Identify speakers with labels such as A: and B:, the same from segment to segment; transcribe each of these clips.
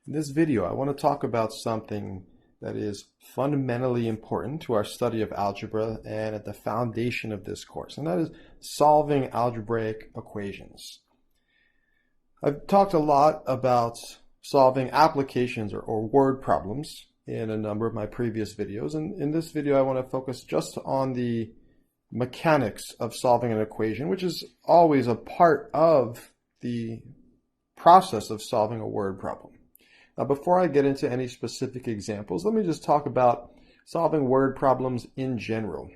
A: In this video, I want to talk about something that is fundamentally important to our study of algebra and at the foundation of this course, and that is solving algebraic equations. I've talked a lot about solving applications or word problems in a number of my previous videos, and in this video I want to focus just on the mechanics of solving an equation, which is always a part of the process of solving a word problem. Now, before I get into any specific examples, let me just talk about solving word problems in general.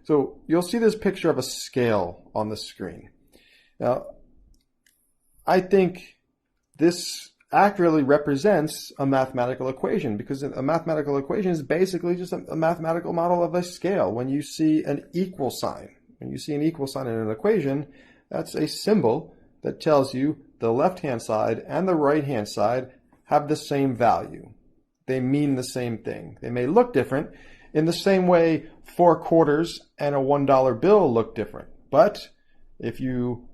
A: So you'll see this picture of a scale on the screen. Now, I think this accurately represents a mathematical equation, because a mathematical equation is basically just a mathematical model of a scale. When you see an equal sign, in an equation, that's a symbol that tells you the left-hand side and the right-hand side have the same value. They mean the same thing. They may look different. In the same way, 4 quarters and a $1 bill look different. But if you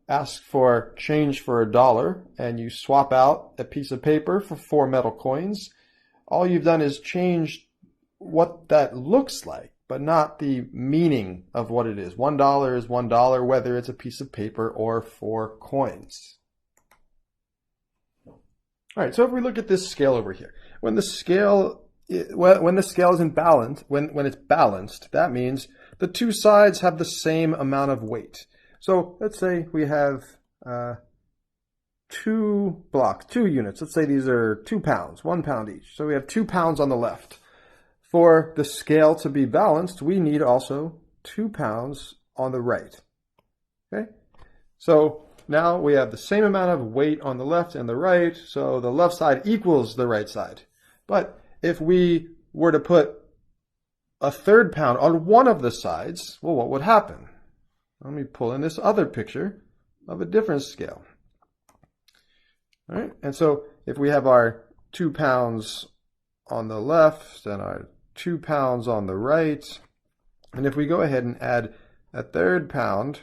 A: ask for change for $1 and you swap out a piece of paper for 4 metal coins, all you've done is changed what that looks like, but not the meaning of what it is. $1 is $1, whether it's a piece of paper or 4 coins. All right, so if we look at this scale over here, when the scale is balanced, when it's balanced, that means the two sides have the same amount of weight. So let's say we have 2 units. Let's say these are 2 pounds, 1 pound each. So we have 2 pounds on the left. For the scale to be balanced, we need also 2 pounds on the right. Okay? So now we have the same amount of weight on the left and the right, so the left side equals the right side. But if we were to put a 3rd pound on one of the sides, well, what would happen? Let me pull in this other picture of a different scale. All right, and so if we have our 2 pounds on the left and our 2 pounds on the right, and if we go ahead and add a 3rd pound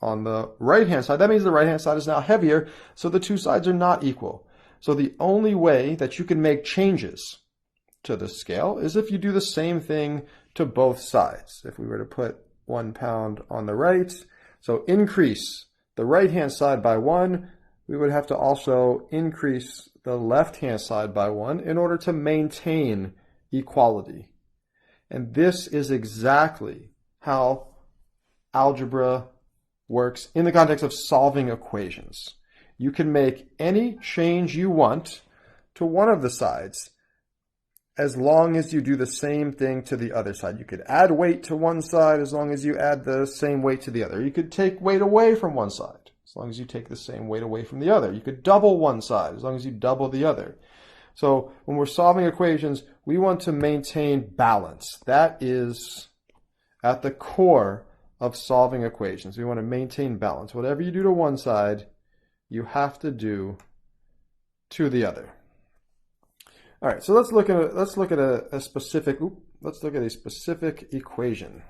A: on the right-hand side, that means the right-hand side is now heavier, so the two sides are not equal. So the only way that you can make changes to the scale is if you do the same thing to both sides. If we were to put 1 pound on the right, so increase the right-hand side by 1, we would have to also increase the left-hand side by 1 in order to maintain equality. And this is exactly how algebra works in the context of solving equations. You can make any change you want to one of the sides as long as you do the same thing to the other side. You could add weight to one side as long as you add the same weight to the other. You could take weight away from one side as long as you take the same weight away from the other. You could double one side as long as you double the other. So when we're solving equations, we want to maintain balance. That is at the core of solving equations. We want to maintain balance. Whatever you do to one side, you have to do to the other. All right, so let's look at a specific equation.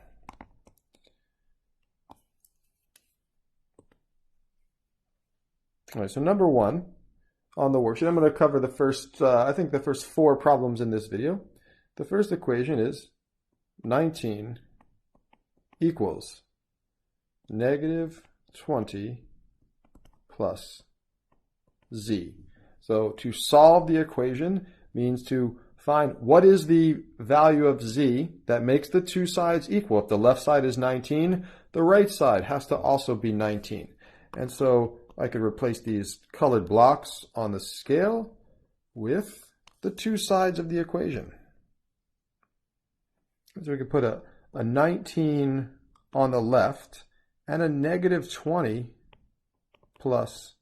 A: All right, so number 1 on the worksheet, I'm going to cover the first 4 problems in this video. The first equation is 19 equals -20 plus z. So to solve the equation means to find what is the value of z that makes the two sides equal. If the left side is 19, the right side has to also be 19. And so I could replace these colored blocks on the scale with the two sides of the equation. So we could put a 19 on the left and a -20 plus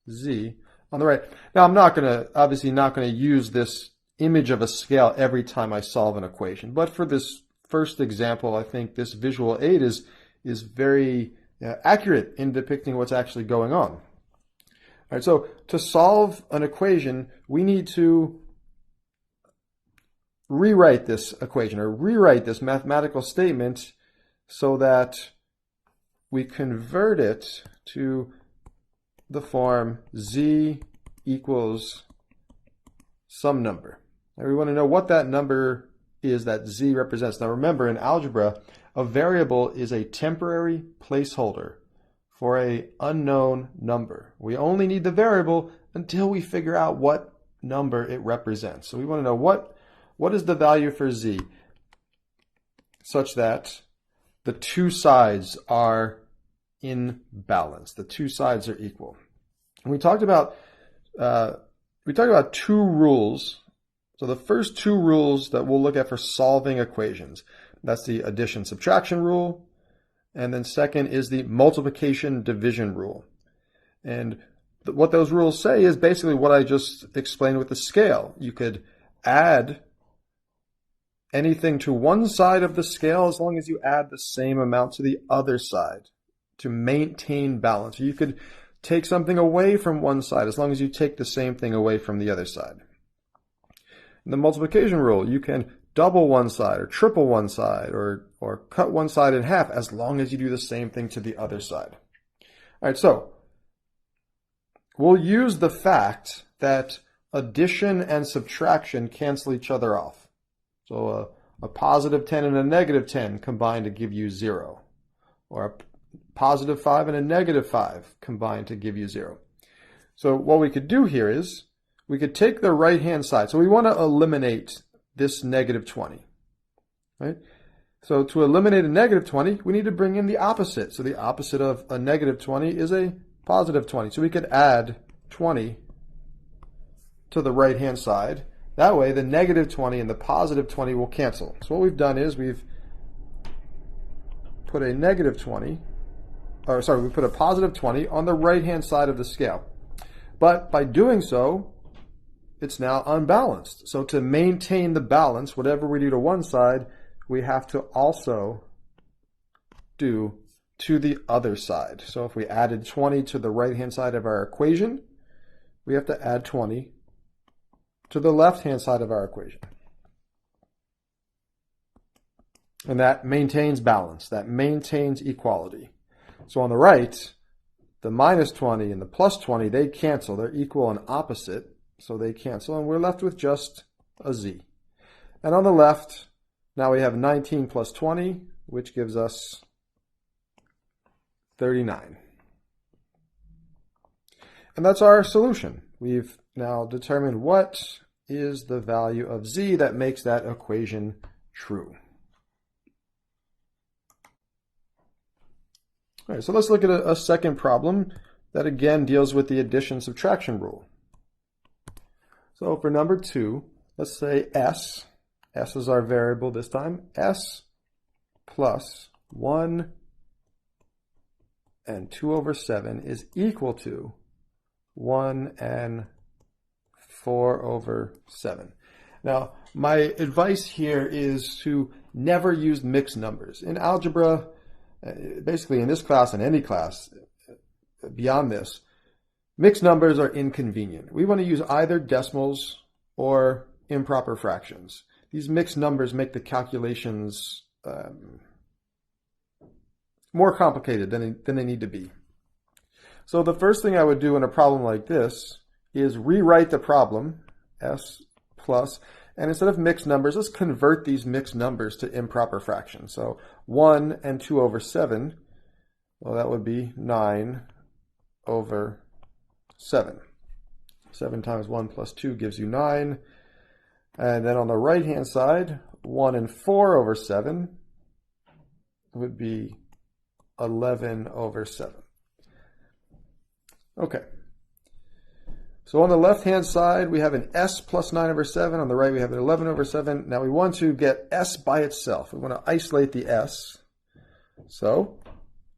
A: z on the right. Now I'm obviously not going to use this image of a scale every time I solve an equation, but for this first example, I think this visual aid is very accurate in depicting what's actually going on. All right, so to solve an equation, we need to rewrite this equation or rewrite this mathematical statement so that we convert it to the form z equals some number. And we want to know what that number is that z represents. Now remember, in algebra, a variable is a temporary placeholder for an unknown number. We only need the variable until we figure out what number it represents. So we want to know what is the value for z such that the two sides are in balance. The two sides are equal. And we talked about two rules. So the first two rules that we'll look at for solving equations, that's the addition subtraction rule, and then second is the multiplication division rule. And what those rules say is basically what I just explained with the scale. You could add anything to one side of the scale as long as you add the same amount to the other side to maintain balance. You could take something away from one side as long as you take the same thing away from the other side. In the multiplication rule, you can double one side or triple one side or cut one side in half as long as you do the same thing to the other side. All right, so we'll use the fact that addition and subtraction cancel each other off. So a positive 10 and a negative 10 combine to give you 0. Or a positive 5 and a negative 5 combine to give you 0. So what we could do here is we could take the right-hand side. So we want to eliminate this negative 20. Right? So to eliminate a negative 20, we need to bring in the opposite. So the opposite of a negative 20 is a positive 20. So we could add 20 to the right-hand side. That way, the negative 20 and the positive 20 will cancel. So what we've done is we've put a negative 20, we put a positive 20 on the right-hand side of the scale. But by doing so, it's now unbalanced. So to maintain the balance, whatever we do to one side, we have to also do to the other side. So if we added 20 to the right-hand side of our equation, we have to add 20 to the left-hand side of our equation. And that maintains balance. That maintains equality. So on the right, the minus 20 and the plus 20, they cancel. They're equal and opposite, so they cancel, and we're left with just a z. And on the left, now we have 19 plus 20, which gives us 39. And that's our solution. We've now determined what is the value of z that makes that equation true. All right, so let's look at a second problem that again deals with the addition subtraction rule. So for number 2, let's say s is our variable this time, s plus 1 and 2 over 7 is equal to 1 and 4 over 7. Now, my advice here is to never use mixed numbers. In algebra, basically in this class and any class beyond this, mixed numbers are inconvenient. We want to use either decimals or improper fractions. These mixed numbers make the calculations more complicated than they need to be. So the first thing I would do in a problem like this is rewrite the problem, s plus, and instead of mixed numbers, let's convert these mixed numbers to improper fractions. So 1 and 2 over 7, well, that would be 9 over 7. 7 times 1 plus 2 gives you 9. And then on the right-hand side, 1 and 4 over 7 would be 11 over 7. Okay. So on the left-hand side, we have an s plus 9 over 7. On the right, we have an 11 over 7. Now we want to get s by itself. We want to isolate the s. So,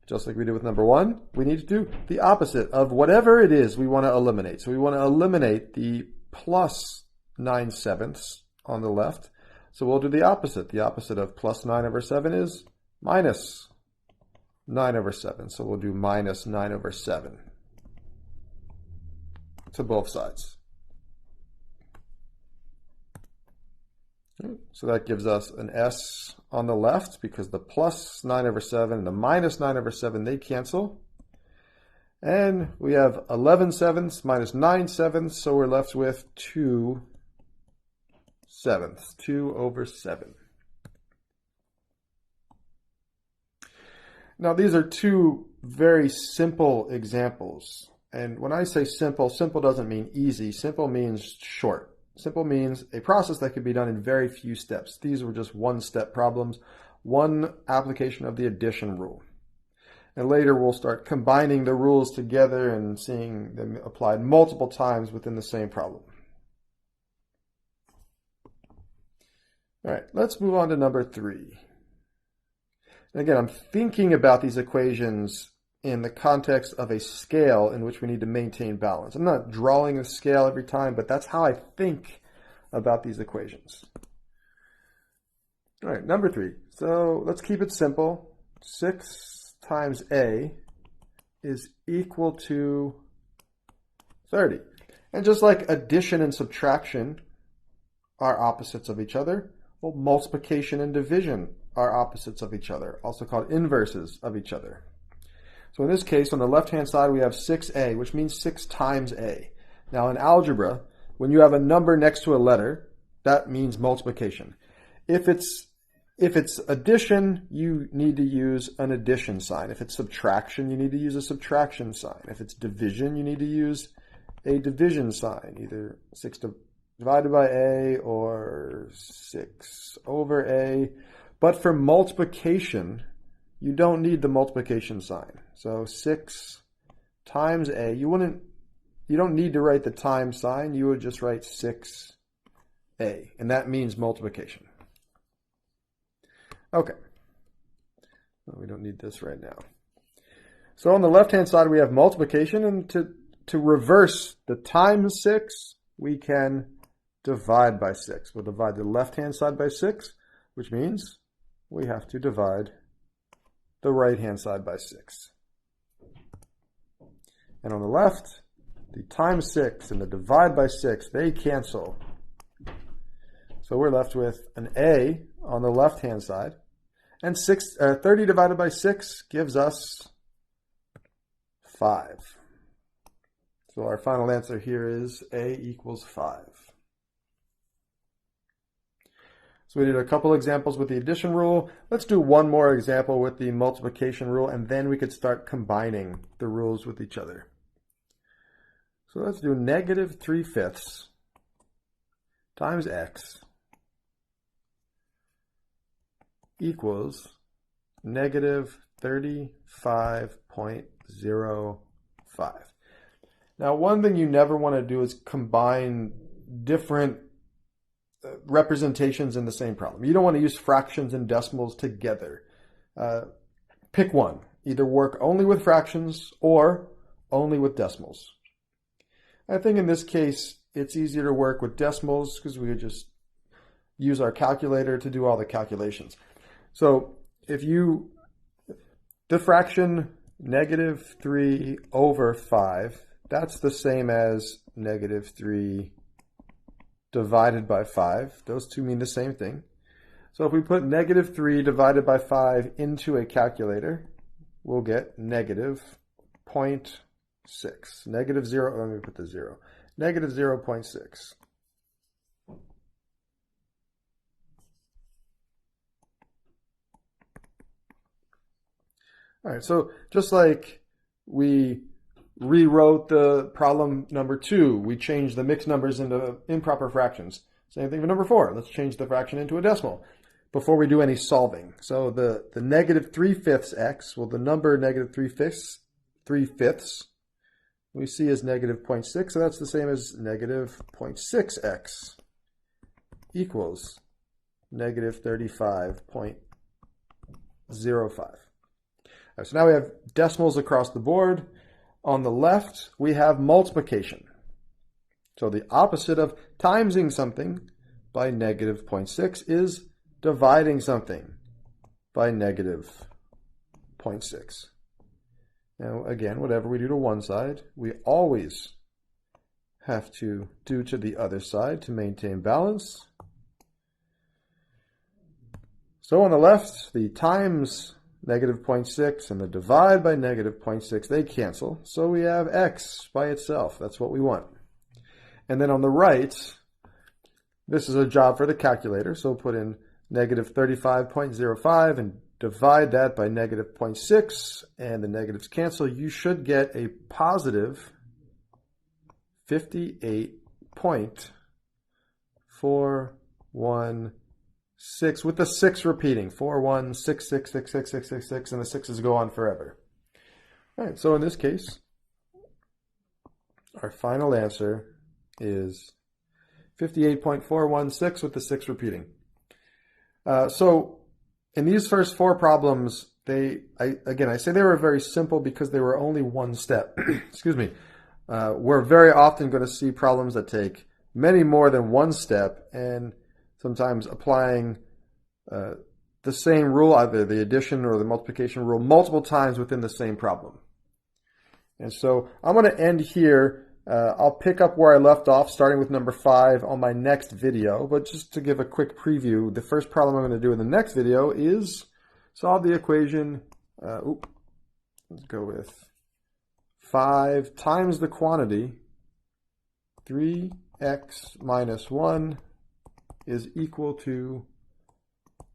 A: just like we did with number 1, we need to do the opposite of whatever it is we want to eliminate. So we want to eliminate the plus 9/7 on the left. So we'll do the opposite. The opposite of plus 9 over 7 is minus 9 over 7. So we'll do minus 9 over 7. To both sides. So that gives us an s on the left because the plus 9 over 7 and the minus 9 over 7, they cancel. And we have 11 sevenths minus 9 sevenths, so we're left with 2 sevenths, 2 over 7. Now these are two very simple examples. And when I say simple, simple doesn't mean easy. Simple means short. Simple means a process that can be done in very few steps. These were just one-step problems, one application of the addition rule. And later we'll start combining the rules together and seeing them applied multiple times within the same problem. All right, let's move on to number 3. And again, I'm thinking about these equations in the context of a scale in which we need to maintain balance. I'm not drawing a scale every time, but that's how I think about these equations. All right, number 3. So let's keep it simple. 6 times a is equal to 30. And just like addition and subtraction are opposites of each other, well, multiplication and division are opposites of each other, also called inverses of each other. So in this case, on the left-hand side, we have 6a, which means 6 times a. Now in algebra, when you have a number next to a letter, that means multiplication. If it's addition, you need to use an addition sign. If it's subtraction, you need to use a subtraction sign. If it's division, you need to use a division sign, either 6 divided by a or 6 over a. But for multiplication, you don't need the multiplication sign. So 6 times a, you don't need to write the times sign, you would just write 6a, and that means multiplication. Okay, well, we don't need this right now. So on the left-hand side, we have multiplication, and to reverse the times 6, we can divide by 6. We'll divide the left-hand side by 6, which means we have to divide the right-hand side by 6. And on the left, the times 6 and the divide by 6, they cancel. So we're left with an a on the left-hand side. And 30 divided by 6 gives us 5. So our final answer here is a equals 5. So we did a couple examples with the addition rule. Let's do one more example with the multiplication rule, and then we could start combining the rules with each other. So let's do negative 3/5 times x equals negative 35.05. Now, one thing you never want to do is combine different representations in the same problem. You don't want to use fractions and decimals together. Pick one. Either work only with fractions or only with decimals. I think in this case, it's easier to work with decimals because we would just use our calculator to do all the calculations. So if the fraction negative 3 over 5, that's the same as negative 3 divided by 5. Those two mean the same thing. So if we put negative 3 divided by 5 into a calculator, we'll get negative 0.6. Negative 0, let me put the 0. Negative 0.6. All right, so just like we rewrote the problem number 2, we changed the mixed numbers into improper fractions. Same thing for number 4. Let's change the fraction into a decimal before we do any solving. So the negative 3/5 x, well, the number negative 3/5 we see as negative 0.6, so that's the same as negative 0.6x equals negative 35.05. All right, so now we have decimals across the board. On the left, we have multiplication. So the opposite of timesing something by negative 0.6 is dividing something by negative 0.6. Now, again, whatever we do to one side, we always have to do to the other side to maintain balance. So on the left, the times negative 0.6 and the divide by negative 0.6, they cancel. So we have x by itself. That's what we want. And then on the right, this is a job for the calculator. So we'll put in negative 35.05 and divide that by negative 0.6, and the negatives cancel. You should get a positive 58.416 with the 6 repeating. 4166666666, and the 6's go on forever. All right, so in this case, our final answer is 58.416 with the 6 repeating. So in these first 4 problems, I say they were very simple because they were only one step. Excuse me. We're very often going to see problems that take many more than one step, and sometimes applying the same rule, either the addition or the multiplication rule, multiple times within the same problem. And so I'm going to end here. I'll pick up where I left off, starting with number 5 on my next video. But just to give a quick preview, the first problem I'm going to do in the next video is solve the equation. Let's go with 5 times the quantity, 3x minus 1 is equal to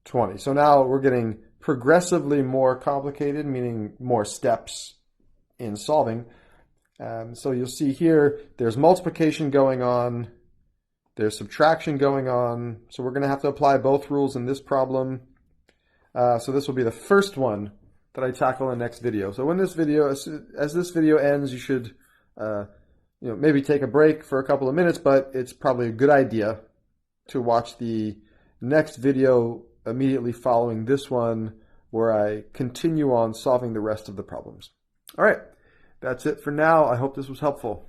A: 20. So now we're getting progressively more complicated, meaning more steps in solving. So you'll see here, there's multiplication going on, there's subtraction going on. So we're going to have to apply both rules in this problem. So this will be the first one that I tackle in the next video. So when this video, as this video ends, you should maybe take a break for a couple of minutes, but it's probably a good idea to watch the next video immediately following this one, where I continue on solving the rest of the problems. All right. That's it for now. I hope this was helpful.